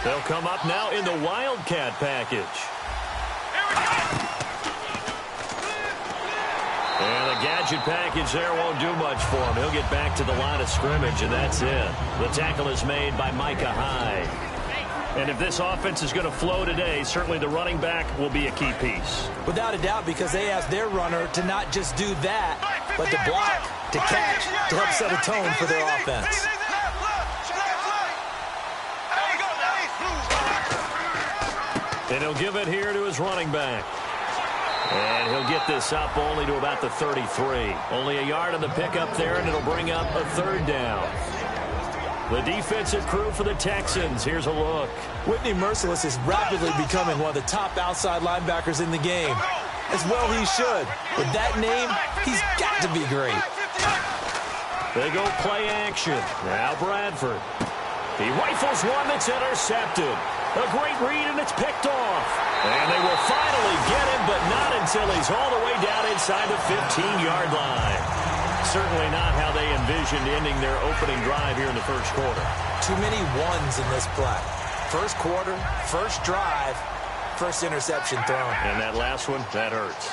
They'll come up now in the Wildcat package. And the gadget package there won't do much for him. He'll get back to the line of scrimmage, and that's it. The tackle is made by Micah Hyde. And if this offense is going to flow today, certainly the running back will be a key piece. Without a doubt, because they asked their runner to not just do that, but to block, to catch, to help set a tone for their offense. And he'll give it here to his running back. And he'll get this up only to about the 33. Only a yard on the pickup there, and it'll bring up a third down. The defensive crew for the Texans. Here's a look. Whitney Merciless is rapidly becoming one of the top outside linebackers in the game. As well he should. With that name, he's got to be great. They go play action. Now Bradford. He rifles one that's intercepted. A great read, and it's picked off. And they will finally get him, but not until he's all the way down inside the 15-yard line. Certainly not how they envisioned ending their opening drive here in the first quarter. Too many ones in this play. First quarter, first drive, first interception thrown. And that last one, that hurts.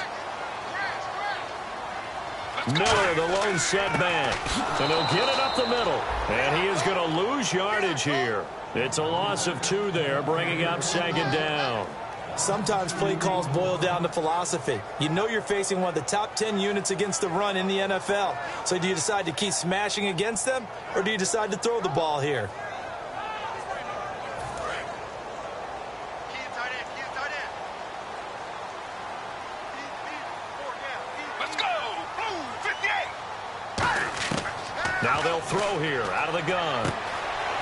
Miller, the lone setback. And he'll get it up the middle. And he is going to lose yardage here. It's a loss of 2 there, bringing up second down. Sometimes play calls boil down to philosophy. You know you're facing one of the top 10 units against the run in the NFL. So do you decide to keep smashing against them, or do you decide to throw the ball here? Now they'll throw here out of the gun.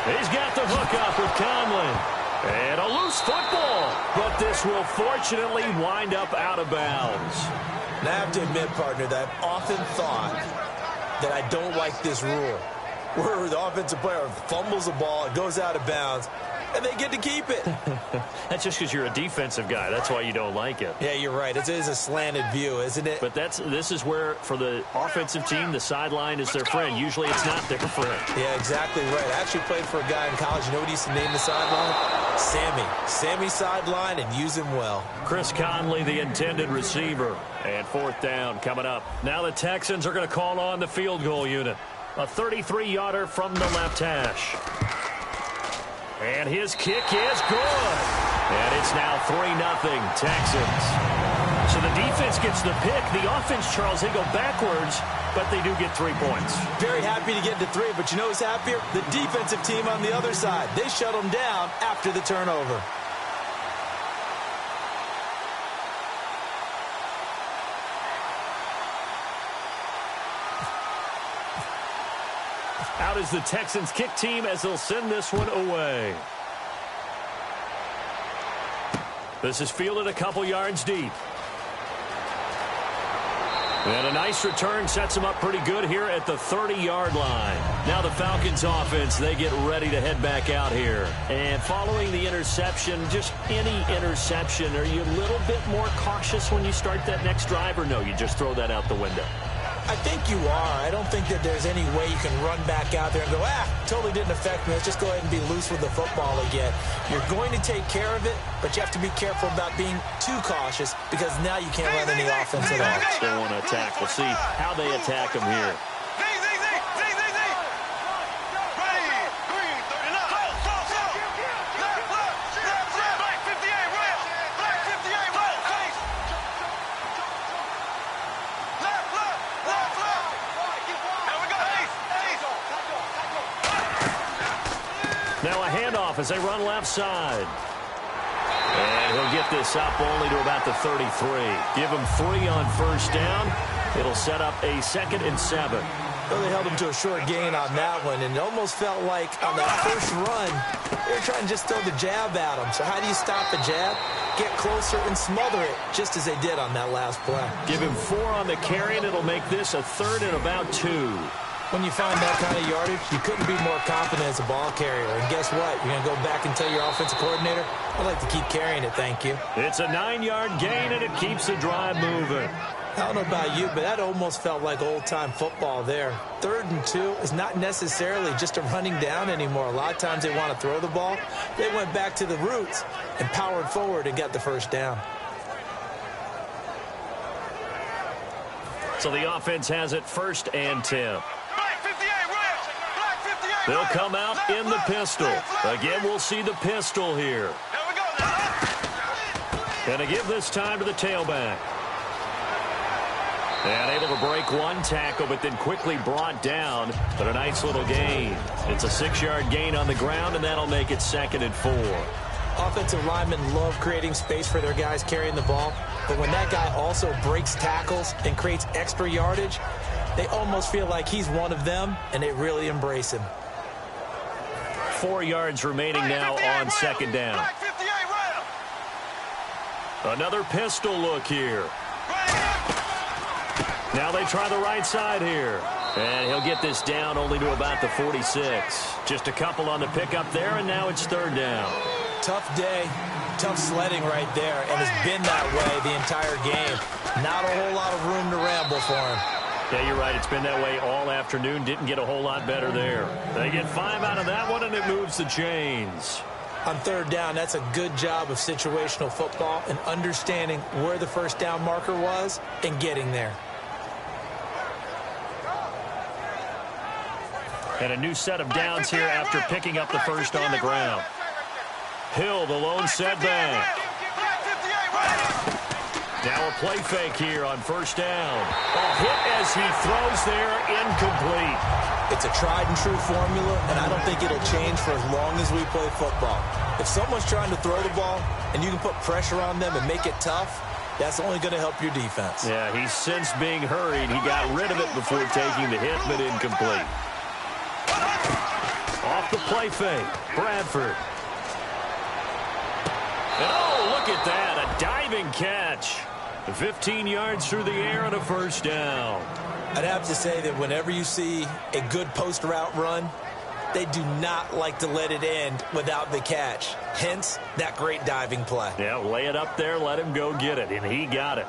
He's got the hook up with Conley. And a loose football. But this will fortunately wind up out of bounds. Now I have to admit, partner, that I've often thought that I don't like this rule. Where the offensive player fumbles the ball, it goes out of bounds, and they get to keep it. That's just because you're a defensive guy. That's why you don't like it. Yeah, you're right. It is a slanted view, isn't it? But this is where, for the offensive team, the sideline is their friend. Usually it's not their friend. Yeah, exactly right. I actually played for a guy in college. You know what he used to name the sideline? Sammy. Sammy sideline, and use him well. Chris Conley, the intended receiver. And fourth down coming up. Now the Texans are going to call on the field goal unit. A 33-yarder from the left hash. And his kick is good. And it's now 3-0 Texans. So the defense gets the pick. The offense, Charles, they go backwards, but they do get 3 points. Very happy to get to 3, but you know who's happier? The defensive team on the other side. They shut them down after the turnover. Out is the Texans kick team as they'll send this one away. This is fielded a couple yards deep. And a nice return sets them up pretty good here at the 30-yard line. Now the Falcons offense, they get ready to head back out here. And following the interception, just any interception, are you a little bit more cautious when you start that next drive, or no, you just throw that out the window? I think you are. I don't think that there's any way you can run back out there and go, totally didn't affect me. Let's just go ahead and be loose with the football again. You're going to take care of it, but you have to be careful about being too cautious because now you can't run any offense at all. Still want to attack. We'll see how they attack them here. Now a handoff as they run left side. And he'll get this up only to about the 33. Give him 3 on first down. It'll set up a 2nd and 7. Well, they held him to a short gain on that one, and it almost felt like on that first run, they were trying to just throw the jab at him. So how do you stop the jab? Get closer and smother it, just as they did on that last play. Give him 4 on the carry, and it'll make this a 3rd and about 2. When you find that kind of yardage, you couldn't be more confident as a ball carrier. And guess what? You're going to go back and tell your offensive coordinator, I'd like to keep carrying it, thank you. It's a 9-yard gain, and it keeps the drive moving. I don't know about you, but that almost felt like old-time football there. 3rd and 2 is not necessarily just a running down anymore. A lot of times they want to throw the ball. They went back to the roots and powered forward and got the first down. So the offense has it 1st and 10. They'll come out in the pistol. Again, we'll see the pistol here. And to give this time to the tailback. And able to break one tackle, but then quickly brought down. But a nice little gain. It's a 6-yard gain on the ground, and that'll make it 2nd and 4. Offensive linemen love creating space for their guys carrying the ball. But when that guy also breaks tackles and creates extra yardage, they almost feel like he's one of them, and they really embrace him. 4 yards remaining now on 2nd down. Another pistol look here. Now they try the right side here. And he'll get this down only to about the 46. Just a couple on the pickup there, and now it's 3rd down. Tough day, tough sledding right there, and it's been that way the entire game. Not a whole lot of room to ramble for him. Yeah, you're right. It's been that way all afternoon. Didn't get a whole lot better there. They get 5 out of that one, and it moves the chains. On 3rd down, that's a good job of situational football and understanding where the first down marker was and getting there. And a new set of downs here after picking up the first on the ground. Hill, the lone setback. Now a play fake here on 1st down. A hit as he throws there, incomplete. It's a tried-and-true formula, and I don't think it'll change for as long as we play football. If someone's trying to throw the ball and you can put pressure on them and make it tough, that's only going to help your defense. Yeah, he's since being hurried. He got rid of it before taking the hit, but incomplete. Off the play fake, Bradford. And oh, look at that, a diving catch. 15 yards through the air and a 1st down. I'd have to say that whenever you see a good post route run, they do not like to let it end without the catch. Hence, that great diving play. Yeah, lay it up there, let him go get it, and he got it.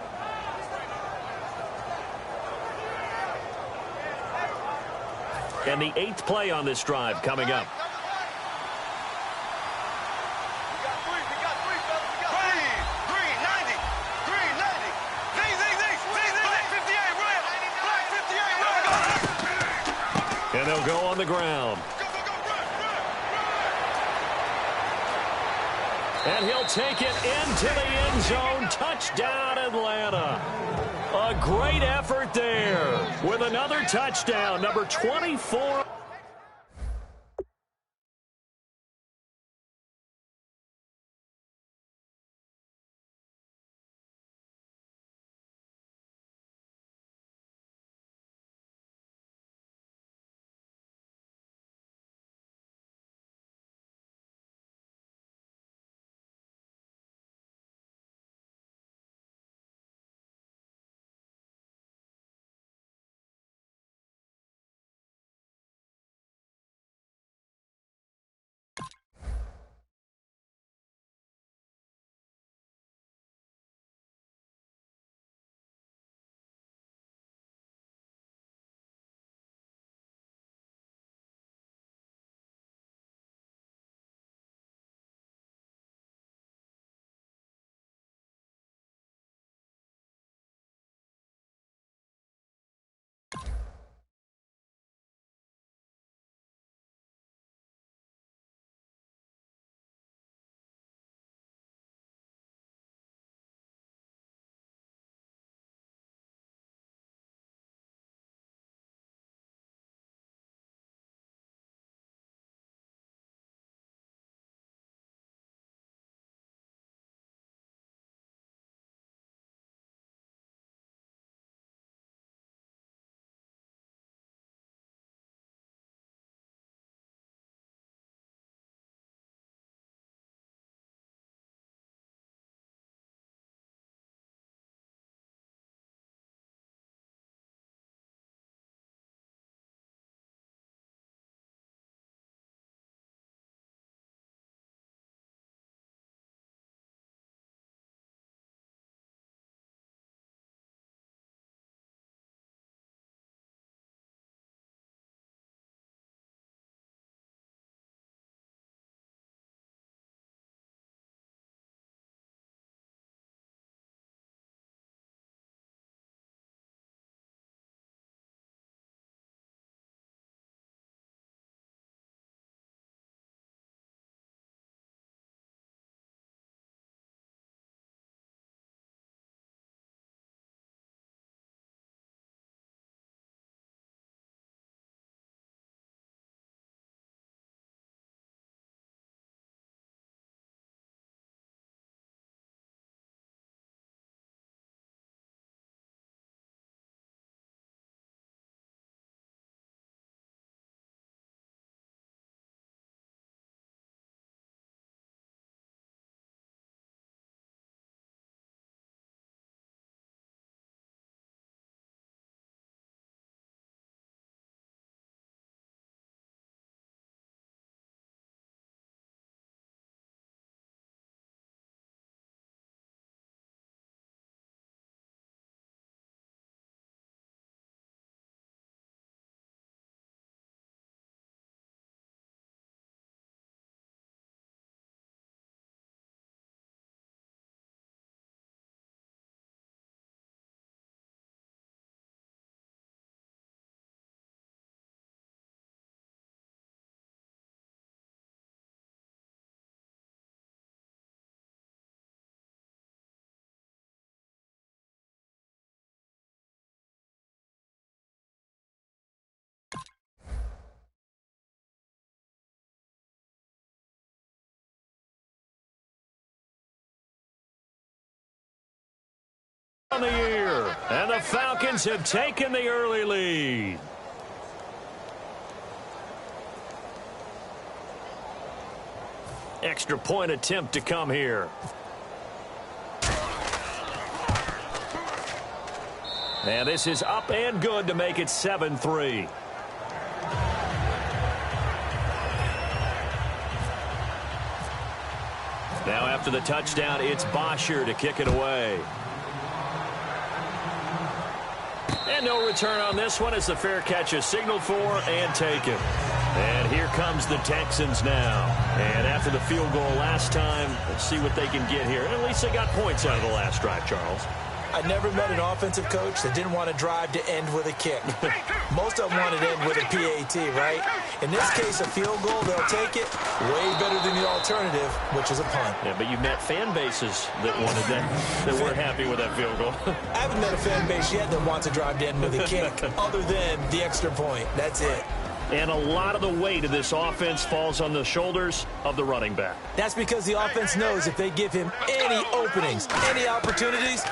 And the 8th play on this drive coming up. And they'll go on the ground. And he'll take it into the end zone. Touchdown, Atlanta. A great effort there with another touchdown, number 24. on the year, and the Falcons have taken the early lead. Extra point attempt to come here. And this is up and good to make it 7-3. Now after the touchdown, it's Bosher to kick it away. And no return on this one as the fair catch is signaled for and taken. And here comes the Texans now. And after the field goal last time, let's see what they can get here. At least they got points out of the last drive, Charles. I never met an offensive coach that didn't want to drive to end with a kick. Most of them wanted to end with a PAT, right? In this case, a field goal, they'll take it. Way better than the alternative, which is a punt. Yeah, but you met fan bases that wanted that, that weren't happy with that field goal. I haven't met a fan base yet that wants to drive to end with a kick, other than the extra point. That's it. And a lot of the weight of this offense falls on the shoulders of the running back. That's because the offense knows if they give him any openings, any opportunities,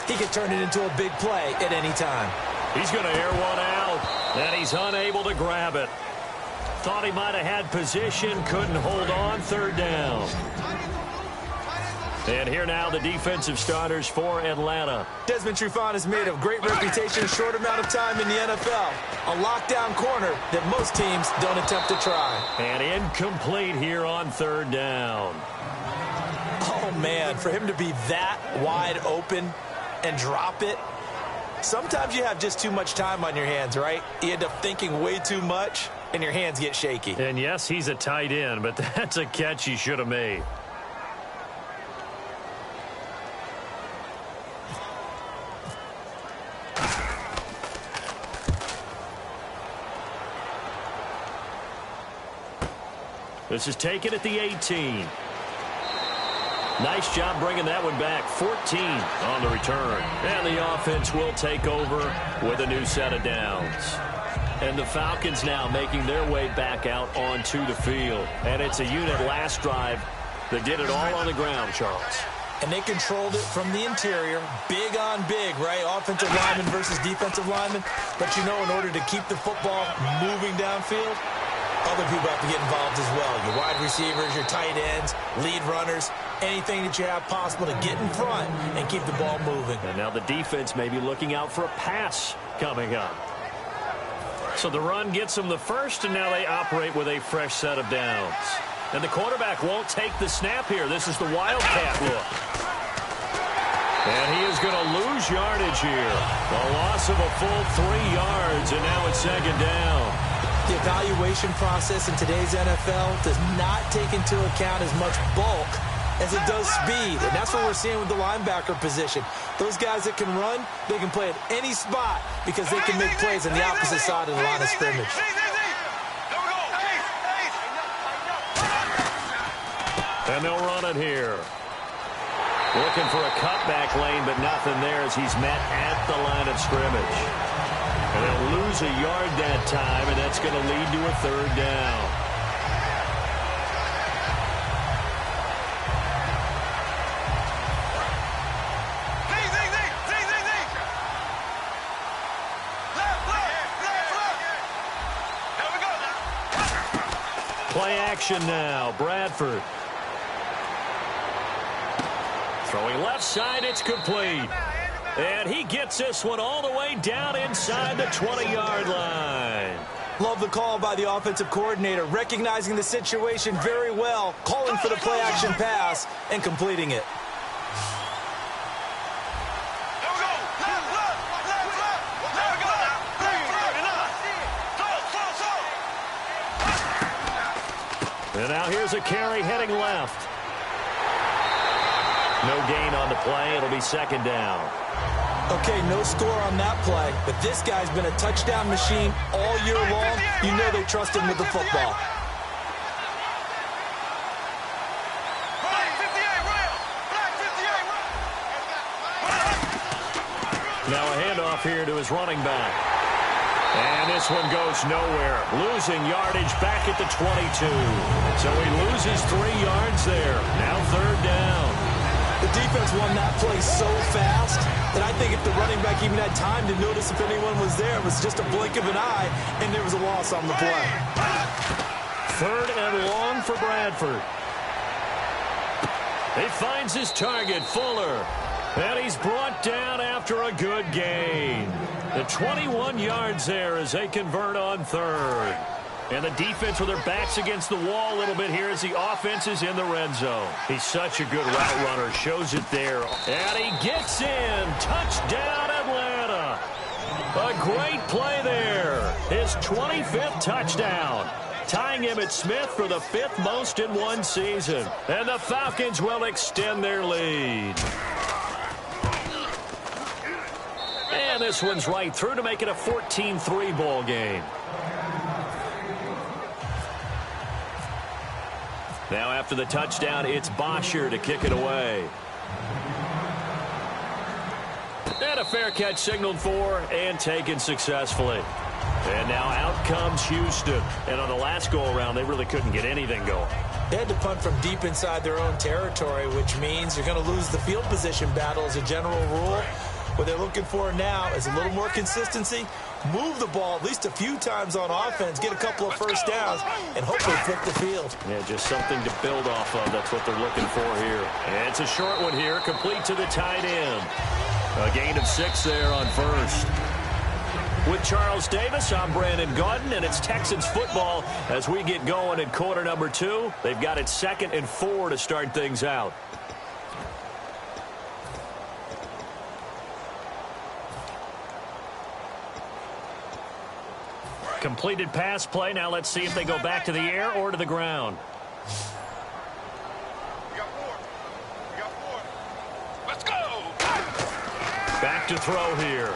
he can turn it into a big play at any time. He's going to air one out, and he's unable to grab it. Thought he might have had position, couldn't hold on, third down. And here now the defensive starters for Atlanta. Desmond Trufant has made a great reputation in a short amount of time in the NFL. A lockdown corner that most teams don't attempt to try. And incomplete here on third down. Oh, man, for him to be that wide open and drop it. Sometimes you have just too much time on your hands, right? You end up thinking way too much, and your hands get shaky. And yes, he's a tight end, but that's a catch he should have made. This is taken at the 18. Nice job bringing that one back. 14 on the return. And the offense will take over with a new set of downs. And the Falcons now making their way back out onto the field. And it's a unit last drive that did it all on the ground, Charles. And they controlled it from the interior. Big on big, right? Offensive lineman versus defensive lineman. But, you know, in order to keep the football moving downfield, other people have to get involved as well. Your wide receivers, your tight ends, lead runners, anything that you have possible to get in front and keep the ball moving. And now the defense may be looking out for a pass coming up. So the run gets them the first, and now they operate with a fresh set of downs. And the quarterback won't take the snap here. This is the Wildcat look. And he is going to lose yardage here. A loss of a full 3 yards, and now it's second down. The evaluation process in today's NFL does not take into account as much bulk as it does speed. And that's what we're seeing with the linebacker position. Those guys that can run, they can play at any spot because they can make plays on the opposite side of the line of scrimmage. And they'll run it here. Looking for a cutback lane, but nothing there as he's met at the line of scrimmage. And they'll lose a yard that time, and that's going to lead to a third down. Play action now, Bradford. Throwing left side, it's complete. And he gets this one all the way down inside the 20-yard line. Love the call by the offensive coordinator, recognizing the situation very well, calling for the play-action pass, and completing it. And now here's a carry heading left. No gain on the play. It'll be second down. Okay, no score on that play, but this guy's been a touchdown machine all year long. You know they trust him with the football. Now a handoff here to his running back. And this one goes nowhere. Losing yardage back at the 22. So he loses 3 yards there. Now third down. The defense won that play so fast that I think if the running back even had time to notice if anyone was there, it was just a blink of an eye, and there was a loss on the play. 3rd and long for Bradford. He finds his target, Fuller. And he's brought down after a good gain. The 21 yards there as they convert on 3rd. And the defense with their backs against the wall a little bit here as the offense is in the red zone. He's such a good route runner. Shows it there. And he gets in. Touchdown, Atlanta. A great play there. His 25th touchdown. Tying Emmitt Smith for the 5th most in one season. And the Falcons will extend their lead. And this one's right through to make it a 14-3 ball game. Now after the touchdown, it's Bosher to kick it away. And a fair catch signaled for and taken successfully. And now out comes Houston. And on the last go-around, they really couldn't get anything going. They had to punt from deep inside their own territory, which means you're going to lose the field position battle as a general rule. What they're looking for now is a little more consistency, move the ball at least a few times on offense, get a couple of first downs, and hopefully flip the field. Yeah, just something to build off of. That's what they're looking for here. And it's a short one here, complete to the tight end. A gain of 6 there on 1st. With Charles Davis, I'm Brandon Gaudin, and it's Texans football as we get going in quarter number 2. They've got it 2nd and 4 to start things out. Completed pass play. Now let's see if they go back to the air or to the ground. Let's go. Back to throw here.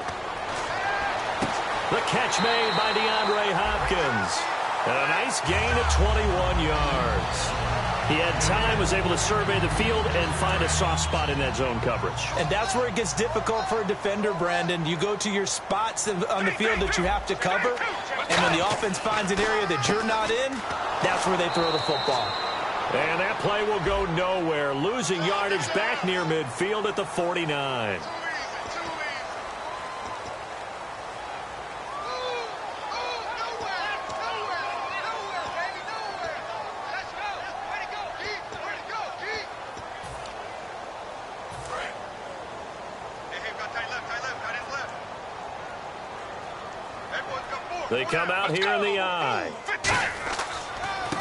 The catch made by DeAndre Hopkins. And a nice gain of 21 yards. He had time, was able to survey the field and find a soft spot in that zone coverage. And that's where it gets difficult for a defender, Brandon. You go to your spots on the field that you have to cover, and when the offense finds an area that you're not in, that's where they throw the football. And that play will go nowhere, losing yardage back near midfield at the 49. They come out here in the eye.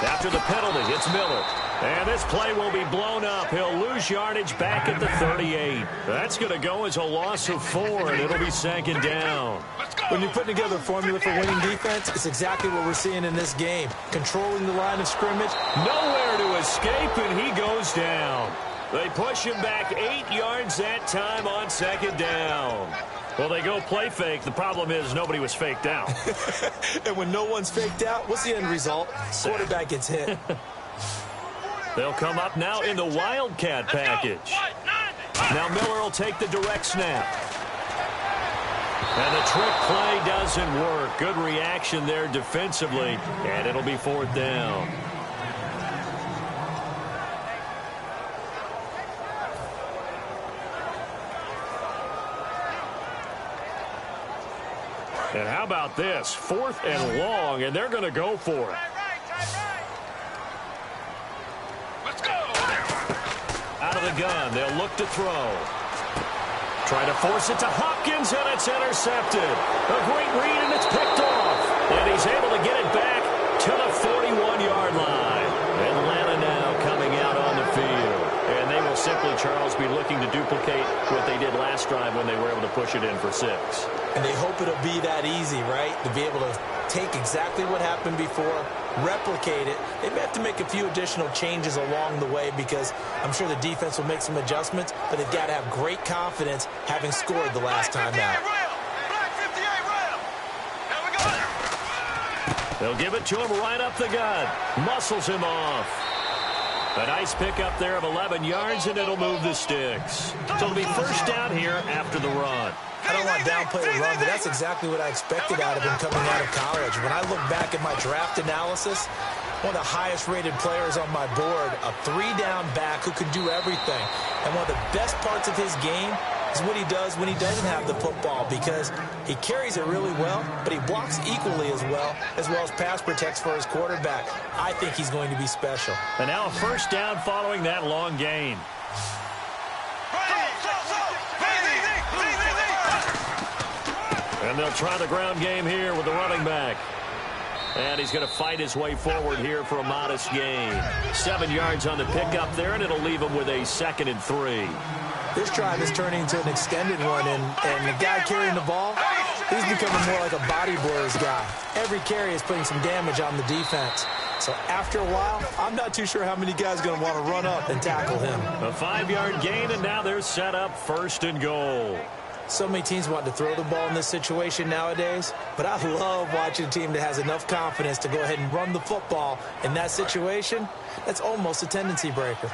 After the penalty, it's Miller. And this play will be blown up. He'll lose yardage back at the 38. That's going to go as a loss of 4, and it'll be 2nd down. When you're putting together a formula for winning defense, it's exactly what we're seeing in this game. Controlling the line of scrimmage. Nowhere to escape, and he goes down. They push him back 8 yards that time on 2nd down. Well, they go play fake. The problem is nobody was faked out. And when no one's faked out, what's the end result? Quarterback gets hit. They'll come up now in the Wildcat package. Now Miller will take the direct snap. And the trick play doesn't work. Good reaction there defensively, and it'll be 4th down. And how about this? 4th and long, and they're going to go for it. Let's go. Out of the gun, they'll look to throw. Try to force it to Hopkins, and it's intercepted. A great read, and it's picked off. And he's able to get it back to the 41-yard line. Atlanta now coming out on the field. And they will simply, Charles, be looking to duplicate what they did last drive when they were able to push it in for 6. And they hope it'll be that easy, right? To be able to take exactly what happened before, replicate it. They may have to make a few additional changes along the way because I'm sure the defense will make some adjustments, but they've got to have great confidence having scored the last time out. They'll give it to him right up the gut. Muscles him off. A nice pickup there of 11 yards, and it'll move the sticks. So it'll be 1st down here after the run. I don't want to downplay the run, but that's exactly what I expected out of him coming out of college. When I look back at my draft analysis, one of the highest-rated players on my board, a 3-down back who can do everything. And one of the best parts of his game is what he does when he doesn't have the football, because he carries it really well, but he blocks equally as well as pass protects for his quarterback. I think he's going to be special. And now a first down following that long gain. And they'll try the ground game here with the running back. And he's going to fight his way forward here for a modest gain. 7 yards on the pickup there, and it'll leave him with a 2nd and 3. This drive is turning into an extended one, and the guy carrying the ball, he's becoming more like a body blows guy. Every carry is putting some damage on the defense. So after a while, I'm not too sure how many guys are going to want to run up and tackle him. A 5-yard gain, and now they're set up 1st and goal. So many teams want to throw the ball in this situation nowadays, but I love watching a team that has enough confidence to go ahead and run the football in that situation. That's almost a tendency breaker.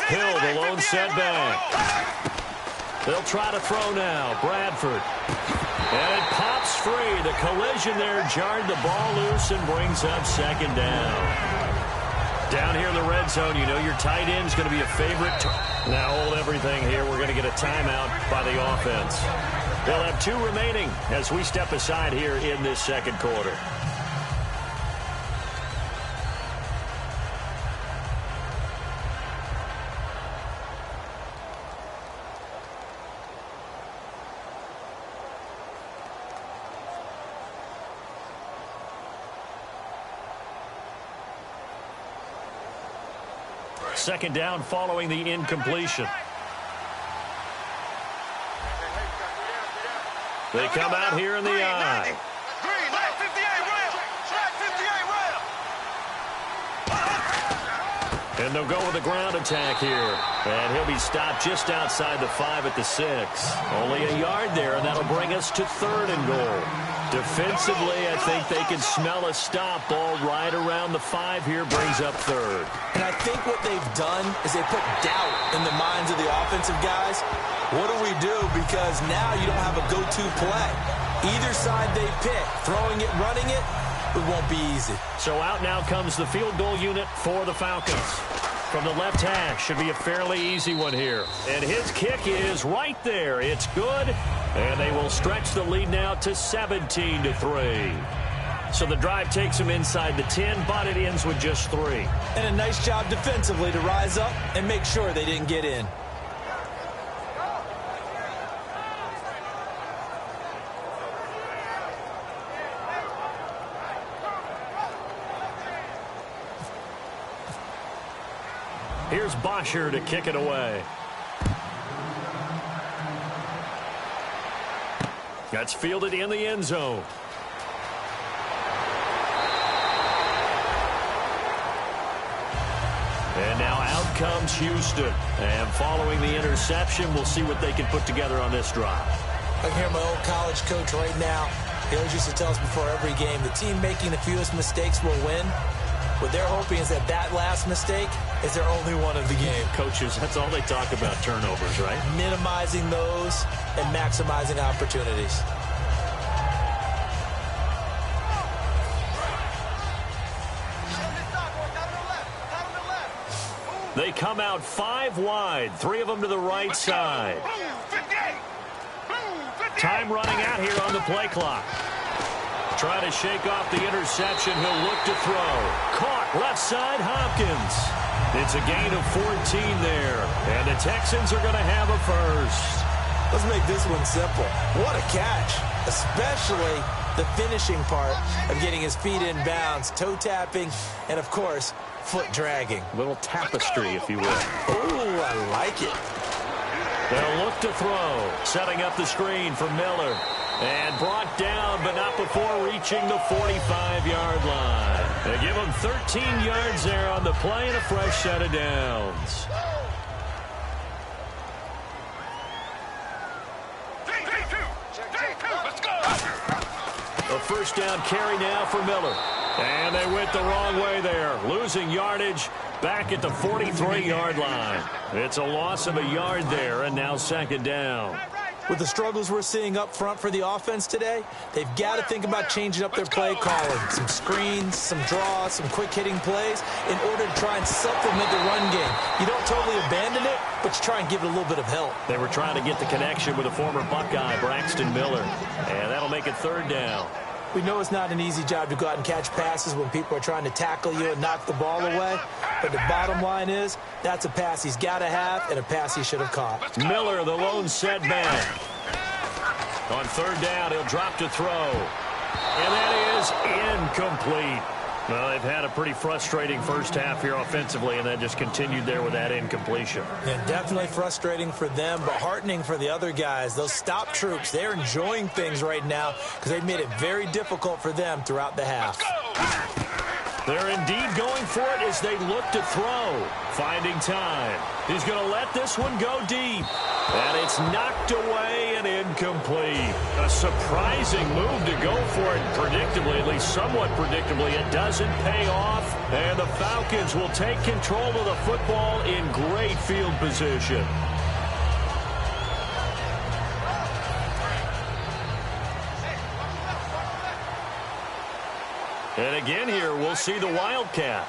Hill, the lone setback. They'll try to throw now. Bradford. And it pops free. The collision there jarred the ball loose and brings up 2nd down. Down here in the red zone, you know your tight end's going to be a favorite. Now hold everything here. We're going to get a timeout by the offense. They'll have 2 remaining as we step aside here in this 2nd quarter. Second down following the incompletion. They come out here in the I. And they'll go with a ground attack here. And he'll be stopped just outside the 5 at the 6. Only a yard there, and that'll bring us to 3rd and goal. Defensively, I think they can smell a stop. Ball right around the 5 here, brings up 3rd. And I think what they've done is they put doubt in the minds of the offensive guys. What do we do? Because now you don't have a go-to play. Either side they pick, throwing it, running it, it won't be easy. So out now comes the field goal unit for the Falcons. From the left hash, should be a fairly easy one here. And his kick is right there. It's good. And they will stretch the lead now to 17-3. So the drive takes them inside the 10, but it ends with just 3. And a nice job defensively to rise up and make sure they didn't get in. Here's Bosher to kick it away. That's fielded in the end zone. And now out comes Houston. And following the interception, we'll see what they can put together on this drive. I can hear my old college coach right now. He always used to tell us before every game, the team making the fewest mistakes will win. What they're hoping is that last mistake is their only one of the game. Coaches, that's all they talk about, turnovers, right? Minimizing those and maximizing opportunities. They come out 5 wide, 3 of them to the right side. Time running out here on the play clock. Trying to shake off the interception. He'll look to throw. Caught left side, Hopkins. It's a gain of 14 there. And the Texans are going to have a first. Let's make this one simple. What a catch. Especially the finishing part of getting his feet in bounds, toe tapping, and of course, foot dragging. A little tapestry, if you will. Oh, I like it. They'll look to throw. Setting up the screen for Miller. And brought down, but not before reaching the 45-yard line. They give him 13 yards there on the play and a fresh set of downs. Let's go. A first down carry now for Miller. And they went the wrong way there. Losing yardage back at the 43-yard line. It's a loss of a yard there, and now 2nd down. With the struggles we're seeing up front for the offense today, they've got to think about changing up their play calling. Some screens, some draws, some quick-hitting plays in order to try and supplement the run game. You don't totally abandon it, but you try and give it a little bit of help. They were trying to get the connection with a former Buckeye, Braxton Miller, and that'll make it 3rd down. We know it's not an easy job to go out and catch passes when people are trying to tackle you and knock the ball away. But the bottom line is, that's a pass he's got to have and a pass he should have caught. Miller, the lone setback. On 3rd down, he'll drop to throw. And that is incomplete. Well, they've had a pretty frustrating first half here offensively, and that just continued there with that incompletion. Yeah, definitely frustrating for them, but heartening for the other guys. Those stop troops, they're enjoying things right now because they've made it very difficult for them throughout the half. They're indeed going for it as they look to throw. Finding time. He's going to let this one go deep. And it's knocked away and incomplete. A surprising move to go for it. Predictably, at least somewhat predictably, it doesn't pay off. And the Falcons will take control of the football in great field position. And again here, we'll see the Wildcat.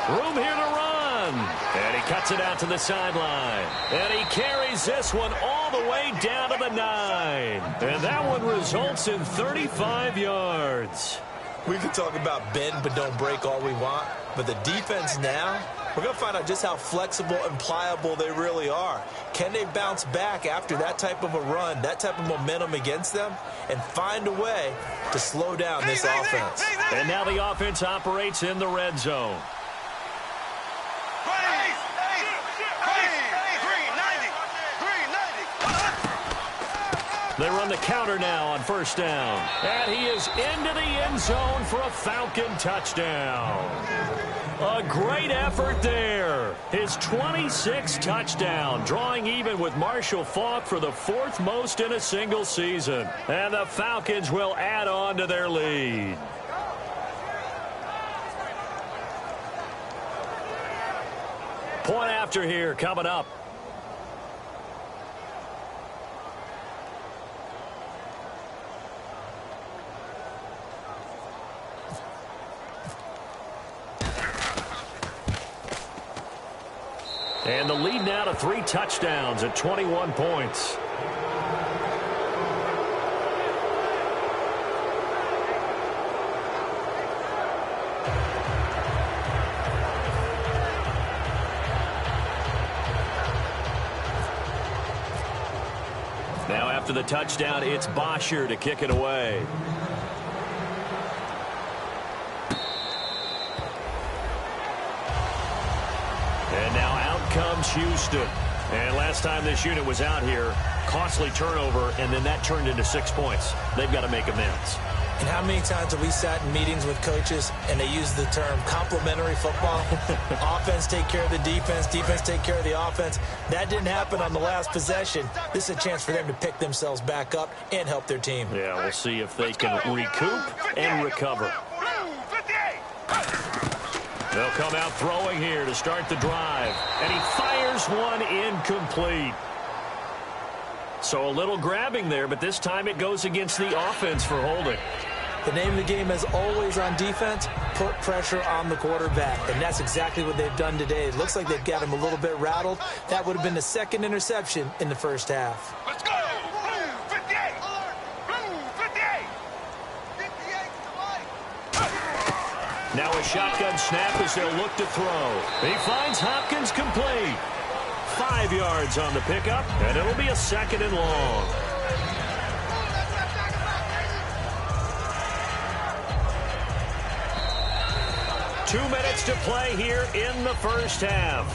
Room here to run. And he cuts it out to the sideline. And he carries this one all the way down to the 9. And that one results in 35 yards. We can talk about bend but don't break all we want. But the defense now, we're going to find out just how flexible and pliable they really are. Can they bounce back after that type of a run, that type of momentum against them, and find a way to slow down this offense? And now the offense operates in the red zone. They run the counter now on 1st down. And he is into the end zone for a Falcon touchdown. A great effort there. His 26th touchdown, drawing even with Marshall Faulk for the 4th most in a single season. And the Falcons will add on to their lead. Point after here coming up. And the lead now to 3 touchdowns at 21 points. Now after the touchdown, it's Bosher to kick it away. And now out comes Houston. And last time this unit was out here, costly turnover, and then that turned into 6 points. They've got to make amends. And how many times have we sat in meetings with coaches and they use the term complementary football? Offense take care of the defense, defense take care of the offense. That didn't happen on the last possession. This is a chance for them to pick themselves back up and help their team. Yeah, we'll see if they can recoup and recover. They'll come out throwing here to start the drive. And he fires one incomplete. So a little grabbing there, but this time it goes against the offense for holding. The name of the game is always on defense, put pressure on the quarterback. And that's exactly what they've done today. It looks like they've got him a little bit rattled. That would have been the 2nd interception in the first half. Let's go! Blue 58! Blue 58! 58! Now a shotgun snap as they'll look to throw. He finds Hopkins complete. 5 yards on the pickup, and it'll be a 2nd and long. Two minutes to play here in the first half.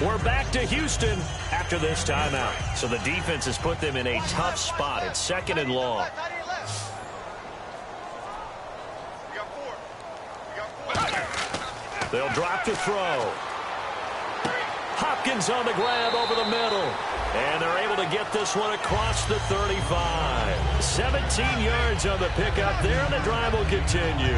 We're back to Houston after this timeout. So the defense has put them in a tough spot. It's 2nd and long. They'll drop to throw. Hopkins on the grab over the middle. And they're able to get this one across the 35. 17 yards on the pickup there, and the drive will continue.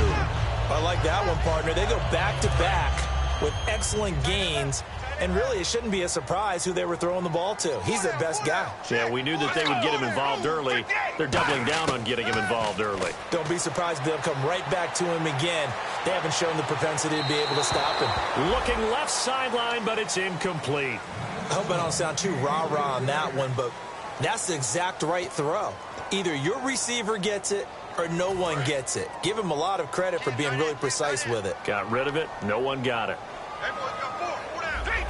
I like that one, partner. They go back-to-back with excellent gains And really, it shouldn't be a surprise who they were throwing the ball to. He's their best guy. Yeah, we knew that they would get him involved early. They're doubling down on getting him involved early. Don't be surprised if they'll come right back to him again. They haven't shown the propensity to be able to stop him. Looking left sideline, but it's incomplete. I hope I don't sound too rah-rah on that one, but that's the exact right throw. Either your receiver gets it or no one gets it. Give him a lot of credit for being really precise with it. Got rid of it. No one got it. Hey, boys, got 4. Go down. Day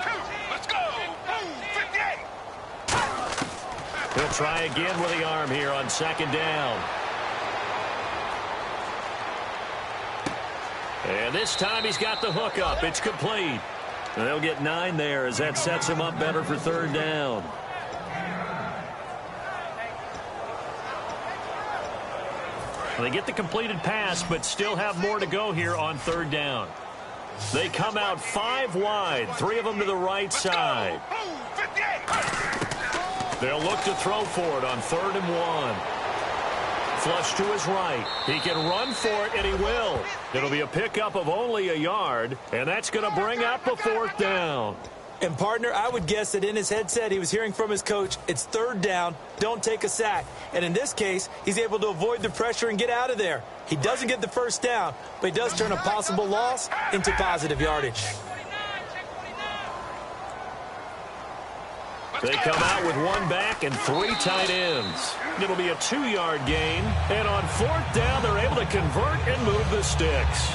2. Let's go. Boom, 58. He'll try again with the arm here on second down. And this time he's got the hook up. It's complete. And they'll get 9 there as that sets him up better for third down. They get the completed pass, but still have more to go here on third down. They come out 5 wide, 3 of them to the right side. Boom, 58. They'll look to throw for it on 3rd and 1. Flush to his right. He can run for it, and he will. It'll be a pickup of only a yard, and that's going to bring up a 4th down. And, partner, I would guess that in his headset he was hearing from his coach, it's 3rd down, don't take a sack. And in this case, he's able to avoid the pressure and get out of there. He doesn't get the 1st down, but he does turn a possible loss into positive yardage. They come out with 1 back and 3 tight ends. It'll be a 2-yard gain. And on 4th down, they're able to convert and move the sticks.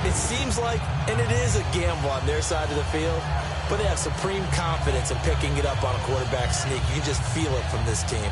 It seems like, and it is a gamble on their side of the field, but they have supreme confidence in picking it up on a quarterback sneak. You can just feel it from this team.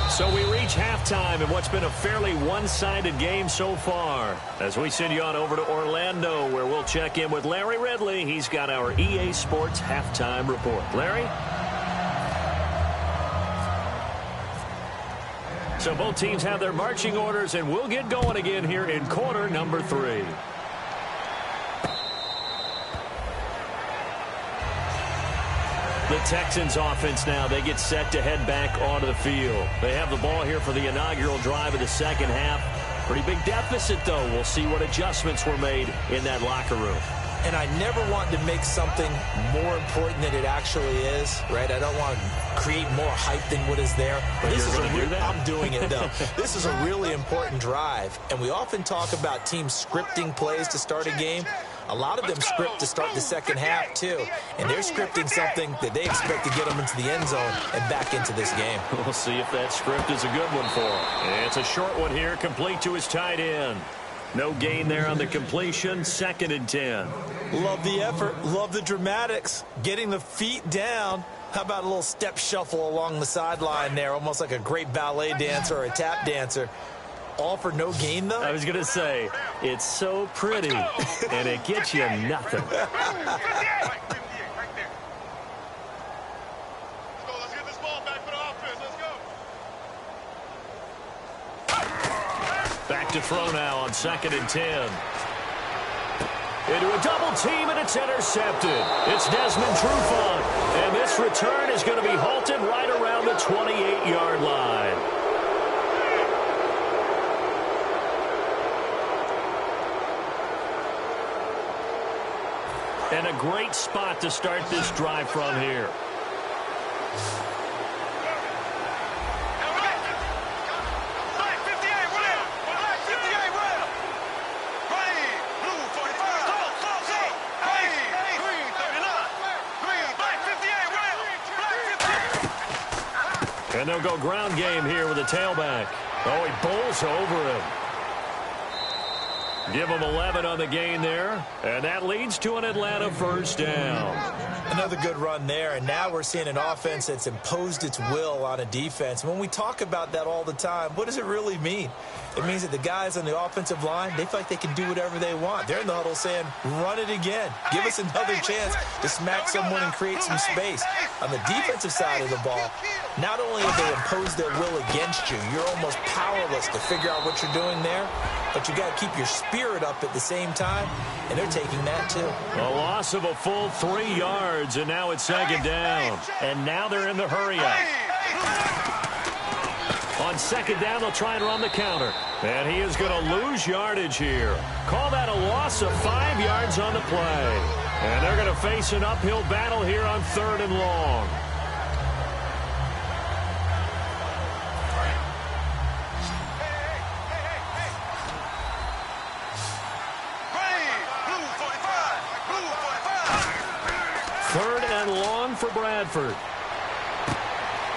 So we reach halftime in what's been a fairly one-sided game so far. As we send you on over to Orlando, where we'll check in with Larry Ridley. He's got our EA Sports halftime report. Larry? So both teams have their marching orders, and we'll get going again here in quarter number 3. The Texans offense now, they get set to head back onto the field. They have the ball here for the inaugural drive of the second half. Pretty big deficit, though. We'll see what adjustments were made in that locker room. And I never want to make something more important than it actually is, right? I don't want to create more hype than what is there. But this is I'm doing it, though. This is a really important drive. And we often talk about teams scripting plays to start a game. A lot of them script to start the second half, too. And they're scripting something that they expect to get them into the end zone and back into this game. We'll see if that script is a good one for him. And it's a short one here, complete to his tight end. No gain there on the completion, 2nd and 10. Love the effort, love the dramatics. Getting the feet down. How about a little step shuffle along the sideline there, almost like a great ballet dancer or a tap dancer. All for no gain, though? I was going to say, it's so pretty, and it gets you nothing. 58. Right there. Let's get this ball back for the offense. Let's go. Back to throw now on 2nd and 10. Into a double team, and it's intercepted. It's Desmond Trufant, and this return is going to be halted right around the 28-yard line. And a great spot to start this drive from here. And they'll go ground game here with a tailback. Oh, he bowls over him. Give him 11 on the gain there. And that leads to an Atlanta 1st down. Another good run there, and now we're seeing an offense that's imposed its will on a defense. When we talk about that all the time, what does it really mean? It means that the guys on the offensive line, they feel like they can do whatever they want. They're in the huddle saying, run it again. Give us another chance to smack someone and create some space. On the defensive side of the ball, not only have they imposed their will against you, you're almost powerless to figure out what you're doing there, but you got to keep your spirit spirit up at the same time, and they're taking that too. A loss of a full 3 yards, and now it's second down. And now they're in the hurry-up. On second down, they'll try and run the counter. And he is going to lose yardage here. Call that a loss of 5 yards on the play. And they're going to face an uphill battle here on 3rd and long. Third and long for Bradford.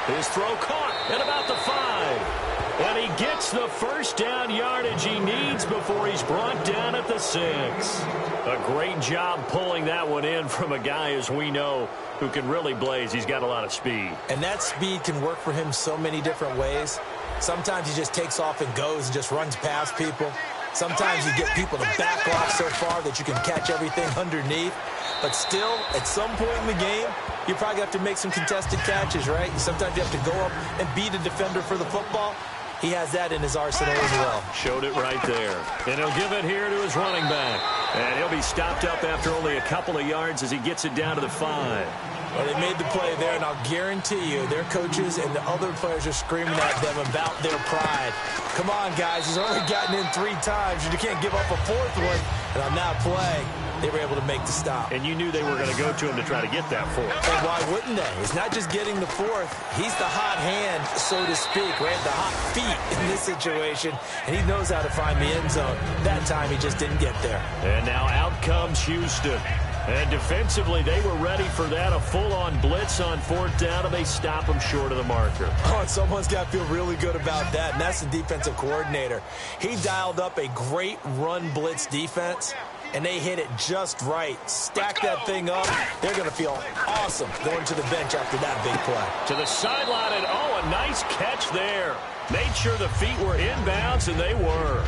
His throw caught at about the 5. And he gets the first down yardage he needs before he's brought down at the 6. A great job pulling that one in from a guy, as we know, who can really blaze. He's got a lot of speed. And that speed can work for him so many different ways. Sometimes he just takes off and goes and just runs past people. Sometimes you get people to back off so far that you can catch everything underneath. But still, at some point in the game, you probably have to make some contested catches, right? Sometimes you have to go up and beat a defender for the football. He has that in his arsenal as well. Showed it right there. And he'll give it here to his running back. And he'll be stopped up after only a couple of yards as he gets it down to the 5. Well, they made the play there, and I'll guarantee you their coaches and the other players are screaming at them about their pride. Come on, guys. He's only gotten in 3 times. You can't give up a 4th one. And on that play, they were able to make the stop. And you knew they were going to go to him to try to get that 4th. And why wouldn't they? It's not just getting the 4th. He's the hot hand, so to speak, right? The hot feet in this situation. And he knows how to find the end zone. That time, he just didn't get there. And now out comes Houston. And defensively, they were ready for that, a full-on blitz on 4th down, and they stop him short of the marker. Oh, and someone's got to feel really good about that, and that's the defensive coordinator. He dialed up a great run blitz defense, and they hit it just right. Stack that thing up. They're going to feel awesome going to the bench after that big play. To the sideline, and oh, a nice catch there. Made sure the feet were inbounds, and they were.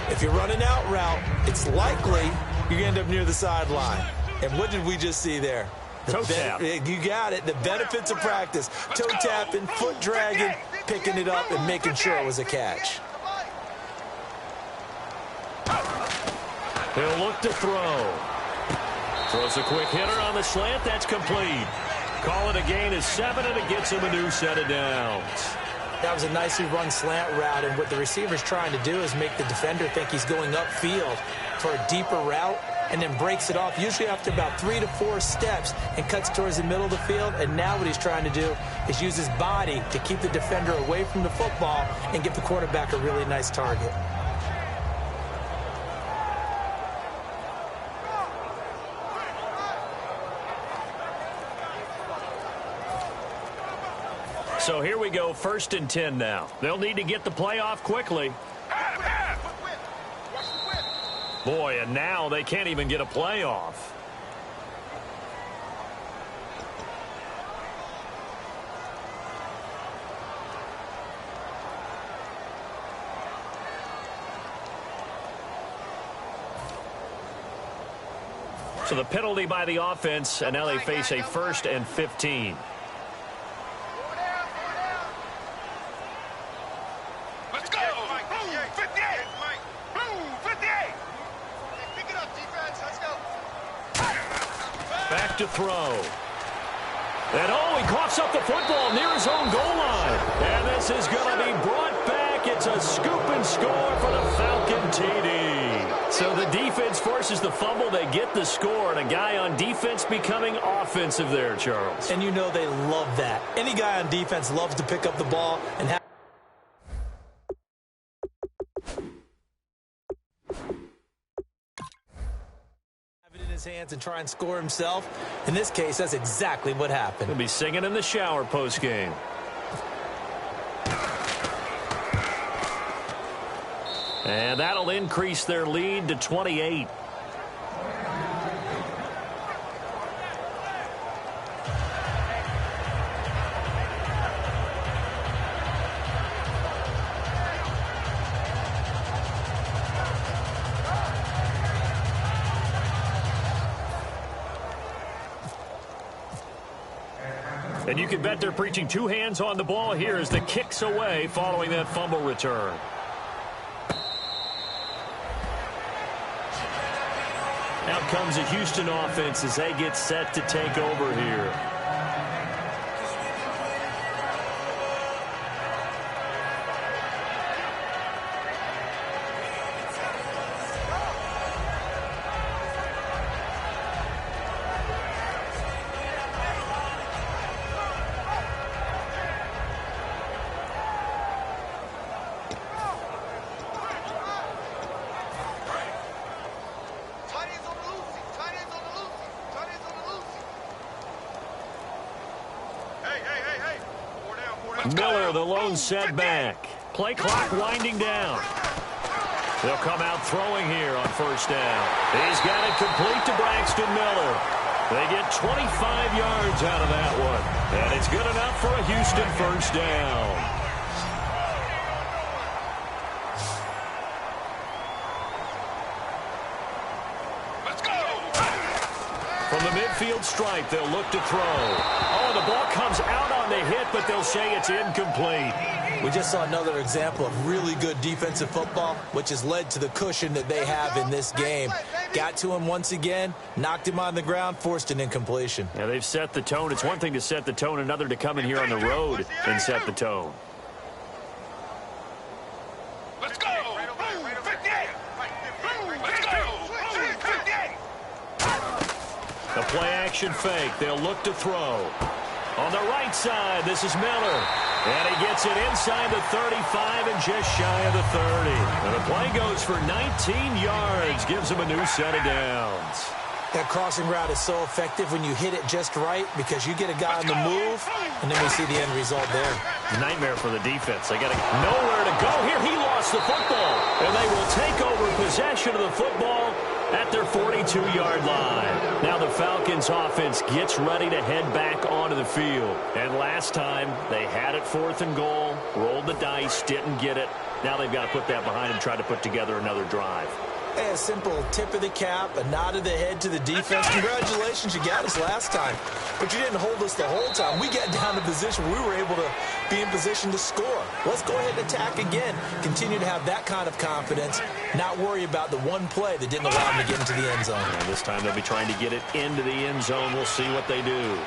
If you're running out route, it's likely you're going to end up near the sideline. And what did we just see there? Toe tap. You got it. The benefits of practice. Toe tapping, foot dragging, picking it up, and making sure it was a catch. He'll look to throw. Throws a quick hitter on the slant. That's complete. Call it a gain of 7, and it gets him a new set of downs. That was a nicely run slant route, and what the receiver's trying to do is make the defender think he's going upfield for a deeper route, and then breaks it off, usually after about 3 to 4 steps, and cuts towards the middle of the field. And now what he's trying to do is use his body to keep the defender away from the football and give the quarterback a really nice target. So here we go, 1st and 10 now. They'll need to get the play off quickly. Boy, and now they can't even get a play off. So the penalty by the offense, and now they face a 1st and 15. Let's go! Blue 58! Blue 58! Pick it up, defense. Let's go. Back to throw. And oh, he coughs up the football near his own goal line. And this is going to be brought back. It's a scoop and score for the Falcon TD. So the defense forces the fumble. They get the score. And a guy on defense becoming offensive there, Charles. And you know they love that. Any guy on defense loves to pick up the ball and have it in his hands and try and score himself. In this case, that's exactly what happened. He'll be singing in the shower post-game. And that'll increase their lead to 28. And you can bet they're preaching 2 hands on the ball here as the kick's away following that fumble return. Out comes the Houston offense as they get set to take over here. Miller, the lone setback. Play clock winding down. They'll come out throwing here on first down. He's got it complete to Braxton Miller. They get 25 yards out of that one. And it's good enough for a Houston first down. From the midfield stripe, they'll look to throw. Oh, the ball comes out on the hit, but they'll say it's incomplete. We just saw another example of really good defensive football, which has led to the cushion that they have in this game. Got to him once again, knocked him on the ground, forced an incompletion. Yeah, they've set the tone. It's one thing to set the tone, another to come in here on the road and set the tone. Let's go! 58! Let's go! 58! The play-action fake. They'll look to throw. On the right side, this is Miller. And he gets it inside the 35 and just shy of the 30. And the play goes for 19 yards. Gives him a new set of downs. That crossing route is so effective when you hit it just right because you get a guy on the move, and then we see the end result there. Nightmare for the defense. They got nowhere to go here. He lost the football. And they will take over possession of the football at their 42-yard line. Now the Falcons offense gets ready to head back onto the field. And last time, they had it 4th and goal, rolled the dice, didn't get it. Now they've got to put that behind them, try to put together another drive. A simple tip of the cap, a nod of the head to the defense. Congratulations, you got us last time. But you didn't hold us the whole time. We got down to position where we were able to be in position to score. Let's go ahead and attack again. Continue to have that kind of confidence. Not worry about the one play that didn't allow them to get into the end zone. And this time they'll be trying to get it into the end zone. We'll see what they do.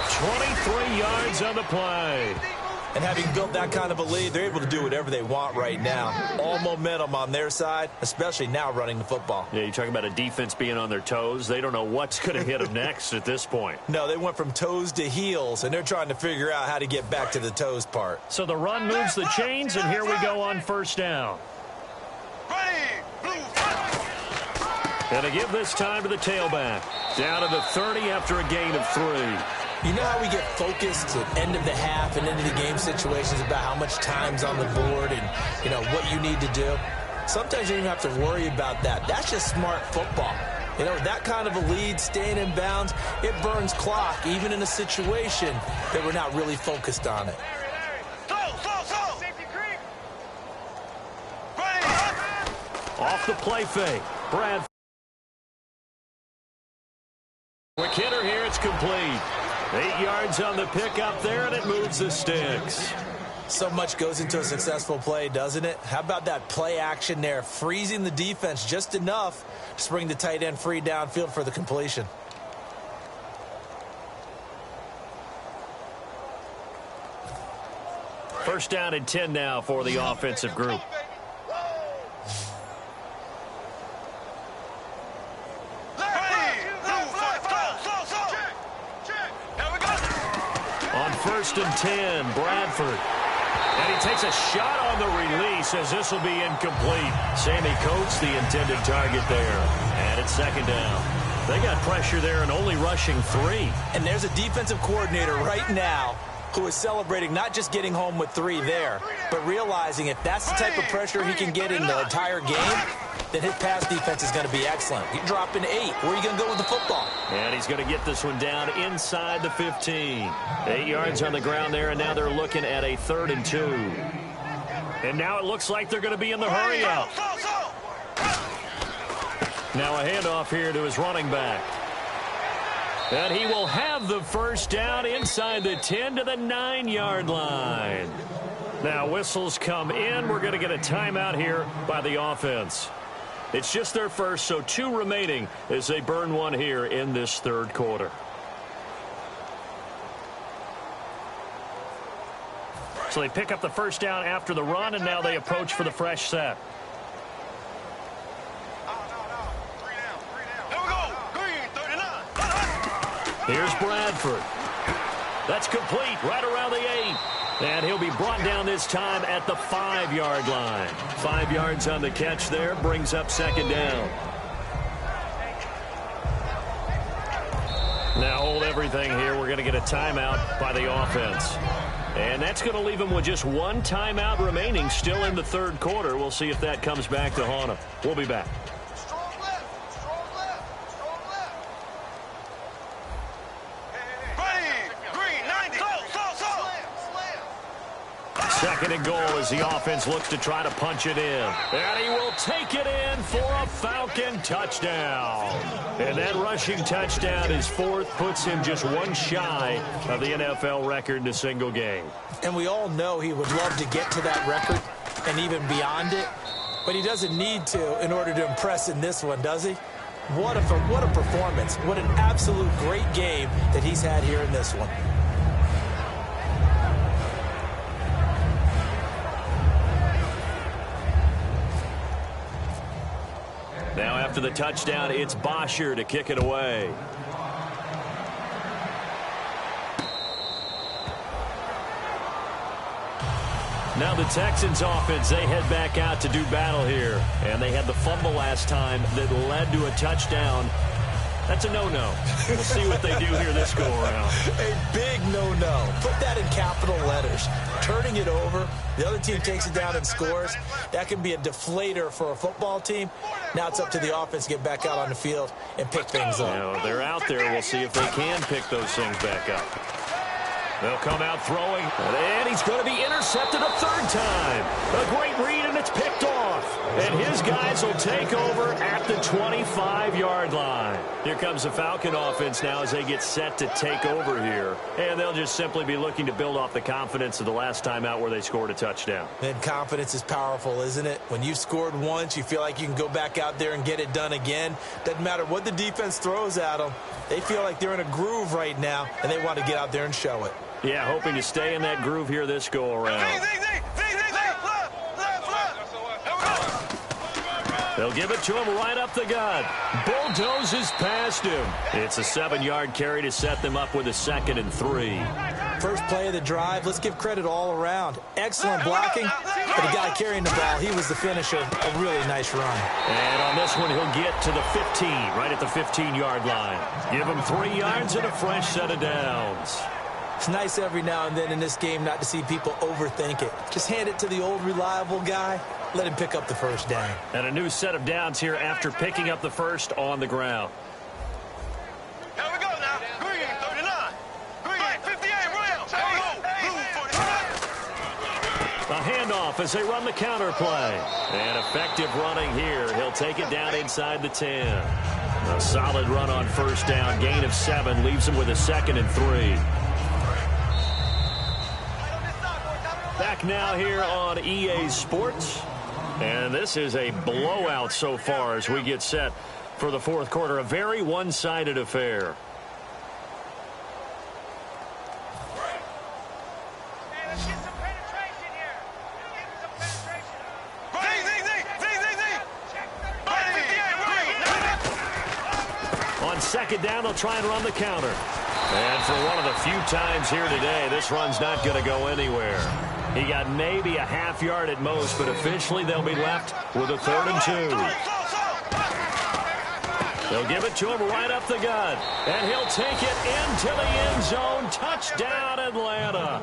23 yards on the play. And having built that kind of a lead, they're able to do whatever they want right now. All momentum on their side, especially now running the football. Yeah, you're talking about a defense being on their toes. They don't know what's going to hit them next at this point. No, they went from toes to heels, and they're trying to figure out how to get back to the toes part. So the run moves the chains, and here we go on first down. And to give this time to the tailback. Down to the 30 after a gain of 3. You know how we get focused at end of the half and into the game situations about how much time's on the board and, you know, what you need to do? Sometimes you don't even have to worry about that. That's just smart football. You know, that kind of a lead, staying in bounds, it burns clock, even in a situation that we're not really focused on it. Off the play fake. Brad. Quick hitter here, it's complete. 8 yards on the pickup there, and it moves the sticks. So much goes into a successful play, doesn't it? How about that play action there, freezing the defense just enough to bring the tight end free downfield for the completion. First down and 10 now for the offensive group. First and 10, Bradford. And he takes a shot on the release as this will be incomplete. Sammy Coates, the intended target there. And it's second down. They got pressure there and only rushing 3. And there's a defensive coordinator right now who is celebrating not just getting home with 3 there, but realizing if that's the type of pressure he can get in the entire game, then his pass defense is going to be excellent. He's dropping 8. Where are you going to go with the football? And he's going to get this one down inside the 15. 8 yards on the ground there, and now they're looking at a 3rd and 2. And now it looks like they're going to be in the hurry out. Now a handoff here to his running back. And he will have the first down inside the 10 to the 9-yard line. Now whistles come in. We're going to get a timeout here by the offense. It's just their first, so 2 remaining as they burn one here in this third quarter. So they pick up the first down after the run, and now they approach for the fresh set. Here's Bradford. That's complete right around the 8. And he'll be brought down this time at the 5-yard line. 5 yards on the catch there, brings up second down. Now hold everything here. We're going to get a timeout by the offense. And that's going to leave them with just 1 timeout remaining still in the third quarter. We'll see if that comes back to haunt them. We'll be back. Second and goal as the offense looks to try to punch it in. And he will take it in for a Falcon touchdown. And that rushing touchdown, his 4th, puts him just 1 shy of the NFL record in a single game. And we all know he would love to get to that record and even beyond it. But he doesn't need to in order to impress in this one, does he? What a performance. What an absolute great game that he's had here in this one. Now after the touchdown, it's Bosher to kick it away. Now the Texans offense, they head back out to do battle here. And they had the fumble last time that led to a touchdown. That's a no-no. We'll see what they do here this go-around. A big no-no. Put that in capital letters. Turning it over, the other team takes it down and scores. That can be a deflator for a football team. Now it's up to the offense to get back out on the field and pick things up. You know, they're out there. We'll see if they can pick those things back up. They'll come out throwing, and he's going to be intercepted a 3rd time. A great read, and it's picked off. And his guys will take over at the 25-yard line. Here comes the Falcon offense now as they get set to take over here. And they'll just simply be looking to build off the confidence of the last time out where they scored a touchdown. And confidence is powerful, isn't it? When you've scored once, you feel like you can go back out there and get it done again. Doesn't matter what the defense throws at them. They feel like they're in a groove right now, and they want to get out there and show it. Yeah, hoping to stay in that groove here this go-around. They'll give it to him right up the gut. Bulldozes past him. It's a 7-yard carry to set them up with a 2nd and 3. First play of the drive, let's give credit all around. Excellent blocking, but the guy carrying the ball, he was the finisher. A really nice run. And on this one, he'll get to the 15, right at the 15-yard line. Give him 3 yards and a fresh set of downs. It's nice every now and then in this game not to see people overthink it. Just hand it to the old reliable guy. Let him pick up the first down. And a new set of downs here after picking up the first on the ground. Here we go now. Green, 39. Green, 58, Williams. A handoff as they run the counter play. And effective running here. He'll take it down inside the 10. A solid run on first down. Gain of 7 leaves him with a 2nd and 3. Back now here on EA Sports. And this is a blowout so far as we get set for the fourth quarter. A very one-sided affair. On second down, they'll try and run the counter. And for one of the few times here today, this run's not going to go anywhere. He got maybe a half yard at most, but officially they'll be left with a 3rd and 2. They'll give it to him right up the gut. And he'll take it into the end zone. Touchdown, Atlanta.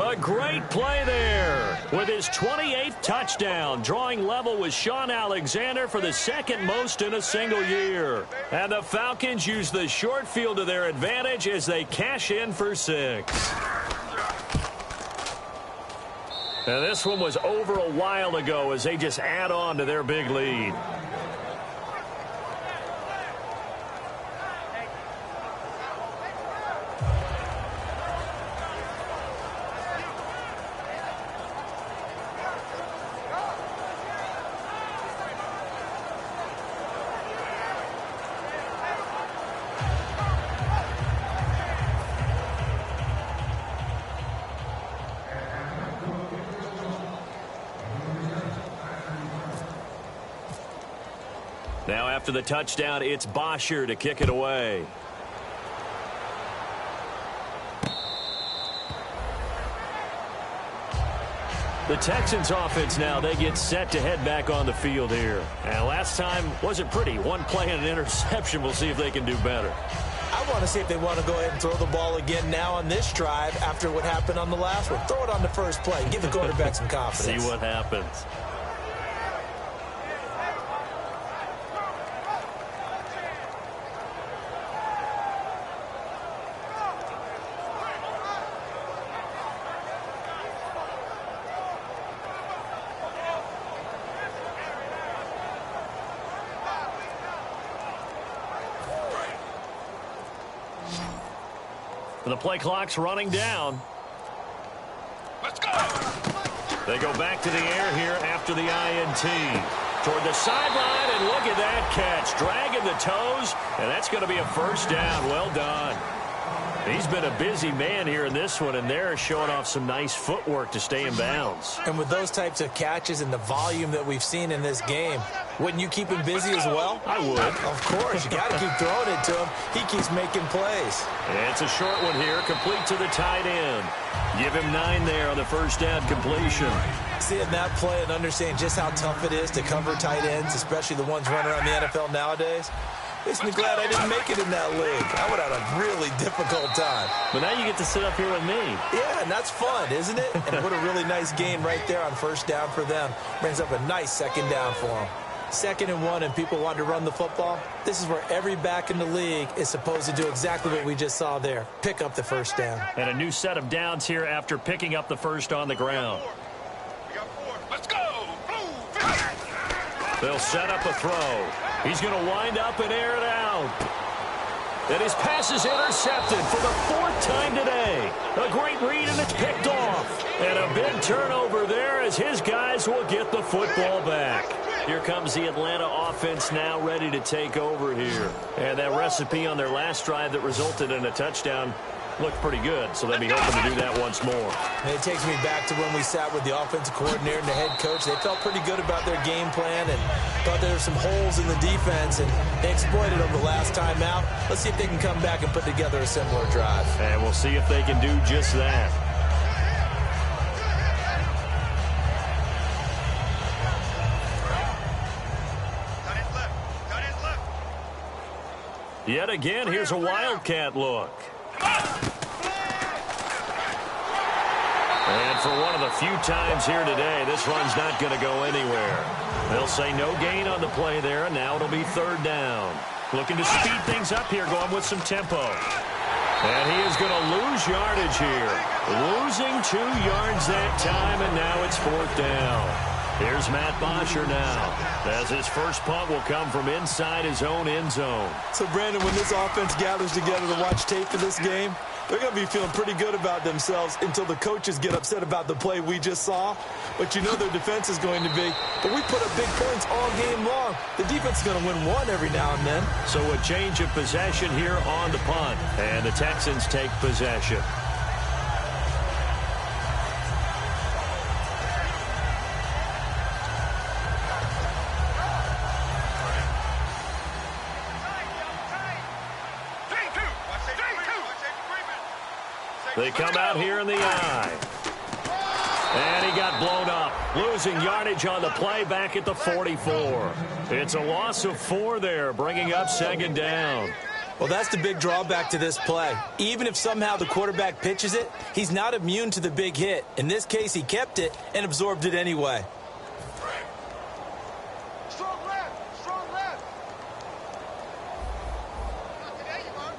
A great play there with his 28th touchdown, drawing level with Sean Alexander for the 2nd most in a single year. And the Falcons use the short field to their advantage as they cash in for 6. And this one was over a while ago as they just add on to their big lead. Now after the touchdown, it's Bosher to kick it away. The Texans offense now, they get set to head back on the field here. And last time wasn't pretty. One play and an interception. We'll see if they can do better. I want to see if they want to go ahead and throw the ball again now on this drive after what happened on the last one. Throw it on the first play. Give the quarterback some confidence. See what happens. The play clock's running down. Let's go. They go back to the air here after the INT. Toward the sideline, and look at that catch. Dragging the toes, and that's going to be a first down. Well done. He's been a busy man here in this one, and they're showing off some nice footwork to stay in bounds. And with those types of catches and the volume that we've seen in this game, wouldn't you keep him busy as well? I would. Of course. You got to keep throwing it to him. He keeps making plays. And it's a short one here, complete to the tight end. Give him 9 there on the first down completion. Seeing that play and understanding just how tough it is to cover tight ends, especially the ones running around the NFL nowadays, makes me glad I didn't make it in that league. I would have had a really difficult time. But now you get to sit up here with me. Yeah, and that's fun, isn't it? And what a really nice gain right there on first down for them. Brings up a nice second down for them. 2nd and 1, and people want to run the football. This is where every back in the league is supposed to do exactly what we just saw there. Pick up the first down. And a new set of downs here after picking up the first on the ground. We got 4. Let's go. They'll set up a throw. He's going to wind up and air it out. And his pass is intercepted for the 4th time today. A great read, and it's picked off. And a big turnover there as his guys will get the football back. Here comes the Atlanta offense now ready to take over here. And that recipe on their last drive that resulted in a touchdown looked pretty good, so they'll be hoping to do that once more. And it takes me back to when we sat with the offensive coordinator and the head coach. They felt pretty good about their game plan and thought there were some holes in the defense, and they exploited them the last time out. Let's see if they can come back and put together a similar drive. And we'll see if they can do just that. Yet again, here's a Wildcat look. And for one of the few times here today, this run's not going to go anywhere. They'll say no gain on the play there, and now it'll be 3rd down. Looking to speed things up here, going with some tempo. And he is going to lose yardage here. Losing 2 yards that time, and now it's 4th down. Here's Matt Bosher now, as his first punt will come from inside his own end zone. So, Brandon, when this offense gathers together to watch tape for this game, they're going to be feeling pretty good about themselves until the coaches get upset about the play we just saw. But you know their defense is going to be. But we put up big points all game long. The defense is going to win one every now and then. So a change of possession here on the punt. And the Texans take possession. They come out here in the eye. And he got blown up. Losing yardage on the play back at the 44. It's a loss of 4 there, bringing up 2nd down. Well, that's the big drawback to this play. Even if somehow the quarterback pitches it, he's not immune to the big hit. In this case, he kept it and absorbed it anyway.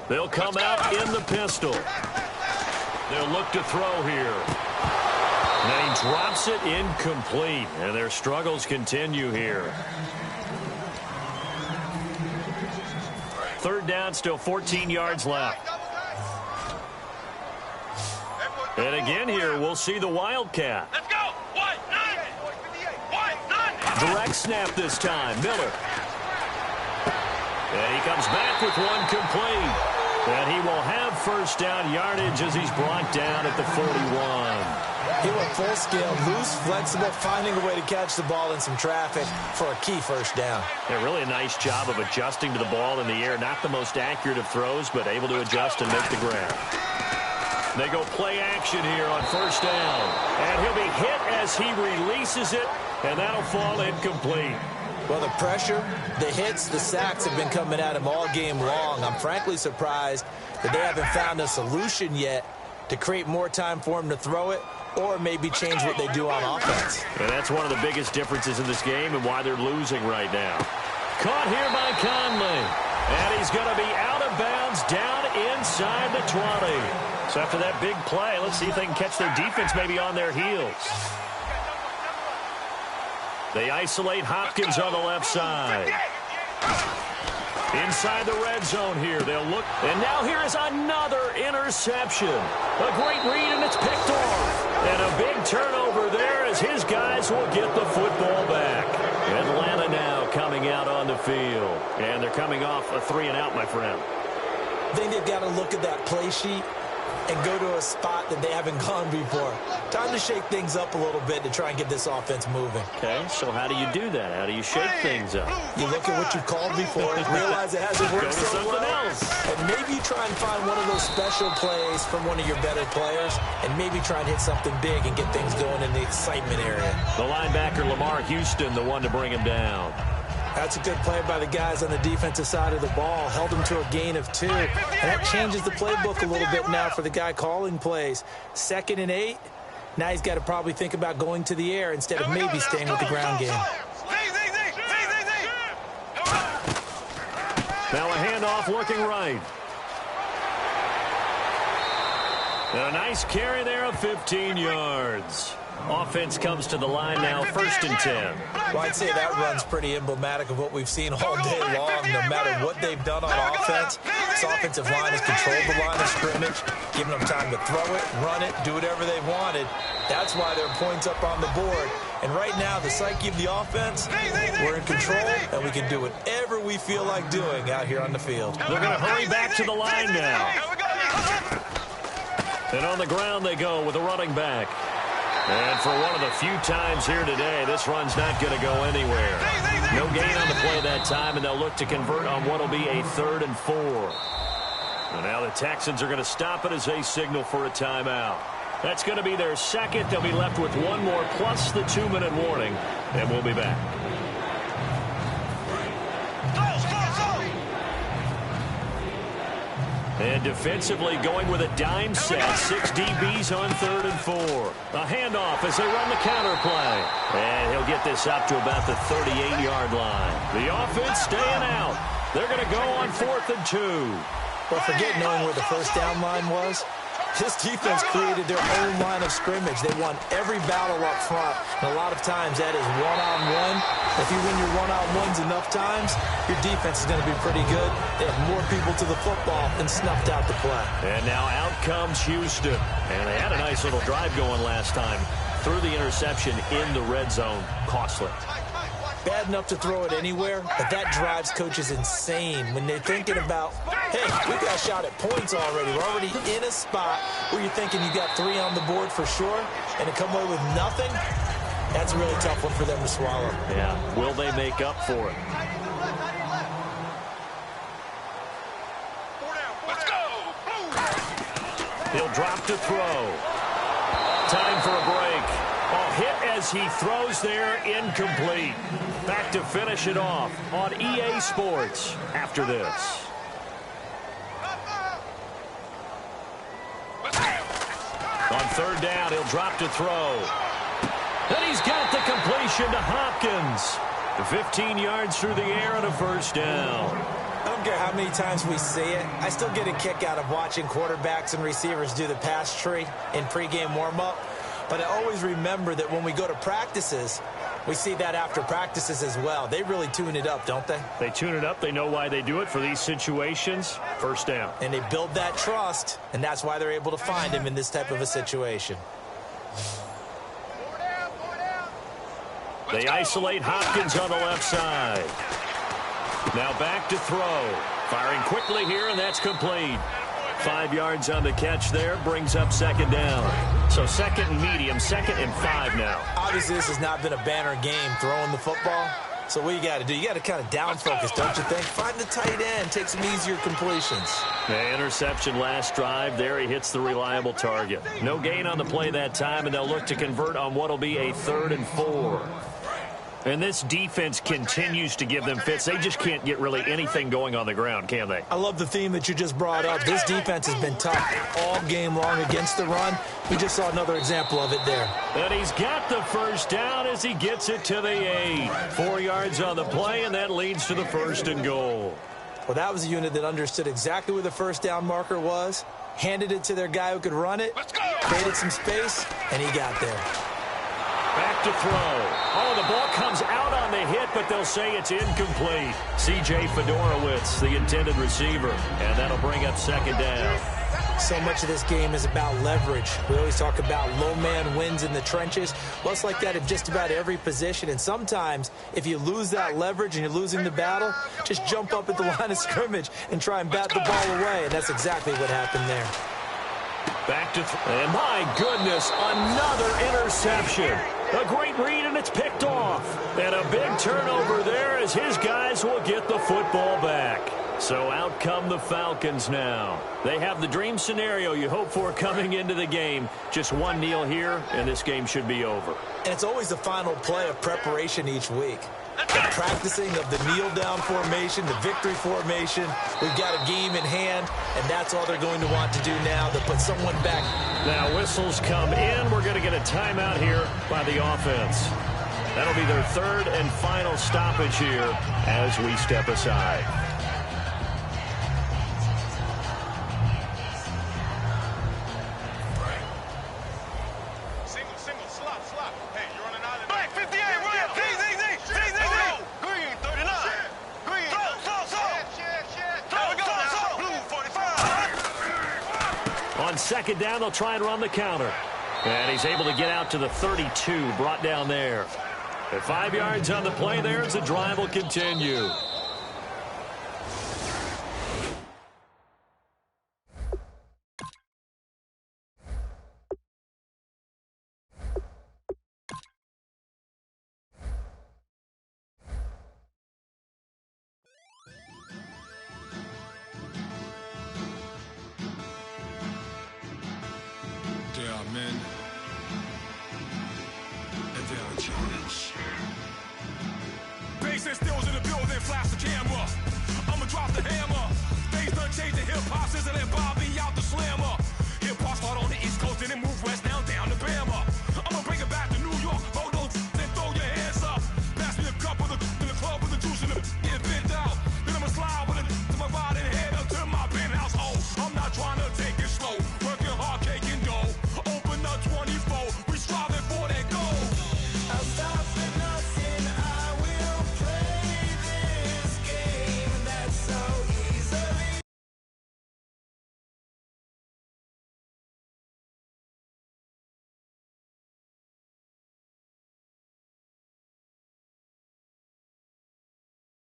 They'll come out in the pistol. They'll look to throw here. And he drops it incomplete. And their struggles continue here. 3rd down, still 14 yards left. And again here, we'll see the Wildcat. Let's go. White, none. Direct snap this time. Miller. And he comes back with one complete. And he will have first down yardage as he's brought down at the 41. He went full scale, loose, flexible, finding a way to catch the ball in some traffic for a key first down. Yeah, really a nice job of adjusting to the ball in the air. Not the most accurate of throws, but able to adjust and make the grab. They go play action here on first down. And he'll be hit as he releases it, and that'll fall incomplete. Well, the pressure, the hits, the sacks have been coming at him all game long. I'm frankly surprised that they haven't found a solution yet to create more time for him to throw it or maybe change what they do on offense. And that's one of the biggest differences in this game and why they're losing right now. Caught here by Conley. And he's going to be out of bounds down inside the 20. So after that big play, let's see if they can catch their defense maybe on their heels. They isolate Hopkins on the left side. Inside the red zone here. They'll look. And now here is another interception. A great read, and it's picked off. And a big turnover there as his guys will get the football back. Atlanta now coming out on the field. And they're coming off a 3-and-out, my friend. I think they've got to look at that play sheet and go to a spot that they haven't gone before. Time to shake things up a little bit to try and get this offense moving. Okay, so how do you do that? How do you shake things up? You look at what you've called before and realize it hasn't worked so well. Else. And maybe you try and find one of those special plays from one of your better players and maybe try and hit something big and get things going in the excitement area. The linebacker, Lamar Houston, the one to bring him down. That's a good play by the guys on the defensive side of the ball. Held him to a gain of 2. And that changes the playbook a little bit now for the guy calling plays. 2nd and 8. Now he's got to probably think about going to the air instead of maybe staying with the ground game. Now a handoff looking right. And a nice carry there of 15 yards. Offense comes to the line now, 1st and 10. Well, I'd say that run's pretty emblematic of what we've seen all day long. No matter what they've done on offense, this offensive line has controlled the line of scrimmage, giving them time to throw it, run it, do whatever they wanted. That's why there are points up on the board. And right now, the psyche of the offense, we're in control, and we can do whatever we feel like doing out here on the field. They're going to hurry back to the line now. And on the ground they go with a running back. And for one of the few times here today, this run's not going to go anywhere. No gain on the play that time, and they'll look to convert on what will be a 3rd and 4. And now the Texans are going to stop it as they signal for a timeout. That's going to be their 2nd. They'll be left with one more plus the 2-minute warning, and we'll be back. And defensively going with a dime set. 6 DBs on 3rd and 4. A handoff as they run the counter play. And he'll get this up to about the 38-yard line. The offense staying out. They're going to go on 4th and 2. Well, forget knowing where the first down line was. This defense created their own line of scrimmage. They won every battle up front, and a lot of times that is one-on-one. If you win your one-on-ones enough times, your defense is going to be pretty good. They have more people to the football and snuffed out the play. And now out comes Houston. And they had a nice little drive going last time. Threw the interception in the red zone. Costly. Bad enough to throw it anywhere, but that drives coaches insane when they're thinking about, hey, we got a shot at points already. We're already in a spot where you're thinking you got 3 on the board for sure, and to come away with nothing, that's a really tough one for them to swallow. Yeah, will they make up for it? Let's go. He'll drop to throw. Time for a break. A hit as he throws there, incomplete. Back to finish it off on EA Sports after this. On 3rd down, he'll drop to throw. And he's got the completion to Hopkins. 15 yards through the air and a 1st down. I don't care how many times we see it. I still get a kick out of watching quarterbacks and receivers do the pass tree in pregame warm-up. But I always remember that when we go to practices, we see that after practices as well. They really tune it up, don't they? They tune it up. They know why they do it for these situations. 1st down. And they build that trust, and that's why they're able to find him in this type of a situation. They isolate Hopkins on the left side. Now back to throw. Firing quickly here, and that's complete. 5 yards on the catch there, brings up second down. So second and medium, 2nd and 5 now. Obviously, this has not been a banner game throwing the football. So what you got to do, you got to kind of down focus, don't you think? Find the tight end, take some easier completions. The interception last drive there. He hits the reliable target. No gain on the play that time, and they'll look to convert on what will be a 3rd and 4. And this defense continues to give them fits. They just can't get really anything going on the ground, can they? I love the theme that you just brought up. This defense has been tough all game long against the run. We just saw another example of it there. And he's got the first down as he gets it to the 8. 4 yards on the play, and that leads to the 1st and goal. Well, that was a unit that understood exactly where the first down marker was, handed it to their guy who could run it, created some space, and he got there. Back to throw. Oh, the ball comes out on the hit, but they'll say it's incomplete. C.J. Fedorowicz, the intended receiver, and that'll bring up second down. So much of this game is about leverage. We always talk about low man wins in the trenches. Well, it's like that at just about every position. And sometimes, if you lose that leverage and you're losing the battle, just jump up at the line of scrimmage and try and bat the ball away. And that's exactly what happened there. Back to and my goodness, another interception. A great read, and it's picked off. And a big turnover there as his guys will get the football back. So out come the Falcons now. They have the dream scenario you hope for coming into the game. Just one kneel here, and this game should be over. And it's always the final play of preparation each week. The practicing of the kneel-down formation, the victory formation. We've got a game in hand, and that's all they're going to want to do now, to put someone back. Now whistles come in. We're going to get a timeout here by the offense. That'll be their 3rd and final stoppage here as we step aside. On second down, they'll try and run the counter. And he's able to get out to the 32, brought down there. At 5 yards on the play there as the drive will continue. Men, and they're a challenge. Bass and stills in the building, flash the camera. I'ma drop the hammer. Things done changed the hip hop, sizzling Bobby out the slammer.